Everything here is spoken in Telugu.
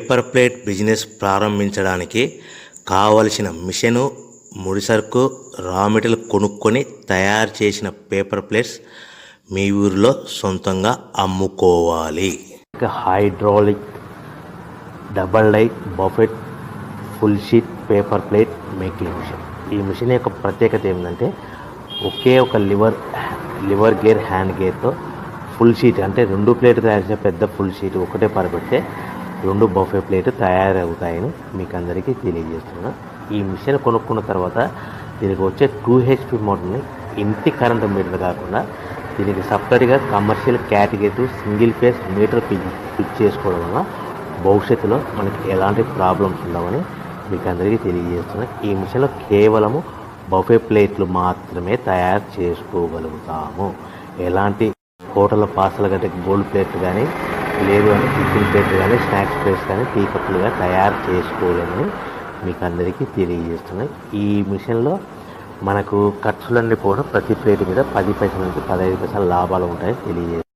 పేపర్ ప్లేట్ బిజినెస్ ప్రారంభించడానికి కావలసిన మిషను, ముడిసరుకు, రా మెటీరియల్ కొనుక్కొని తయారు చేసిన పేపర్ ప్లేట్స్ మీ ఊరిలో సొంతంగా అమ్ముకోవాలి. Hydraulic double die buffet full sheet paper plate making machine. ఈ మిషన్ యొక్క ప్రత్యేకత ఏంటంటే ఒకే ఒక లివర్ గేర్, హ్యాండ్ గేర్తో ఫుల్ షీట్ అంటే 2 ప్లేట్లు తయారు చేసే పెద్ద ఫుల్ షీట్ ఒకటే పరబెడితే 2 బఫే ప్లేట్ తయారవుతాయని మీకు అందరికీ తెలియజేస్తున్నాను. ఈ మిషన్ కొనుక్కున్న తర్వాత దీనికి వచ్చే 2 HP మోటార్ని ఇంటి కరెంట్ మీటర్ కాకుండా దీనికి సపరేట్గా commercial category single phase metre fix చేసుకోవడం వల్ల భవిష్యత్తులో మనకి ఎలాంటి ప్రాబ్లమ్స్ ఉండవని మీకు అందరికీ తెలియజేస్తున్నాను. ఈ మిషన్లో కేవలము బఫే ప్లేట్లు మాత్రమే తయారు చేసుకోగలుగుతాము. ఎలాంటి హోటల్ పార్సల్ గంటే గోల్డ్ ప్లేట్లు కానీ, లేదు అంటే టిఫిన్ ప్లేట్లు కానీ, స్నాక్స్ ప్లేట్స్ కానీ, టీ కప్పులుగా తయారు చేసుకోలేమని మీకు అందరికీ తెలియజేస్తున్నాయి. ఈ మిషన్లో మనకు ఖర్చులన్నీ కూడా ప్రతి ప్లేట్ మీద 10 పైసల నుంచి 15 పైసల లాభాలు ఉంటాయని తెలియజేస్తున్నాయి.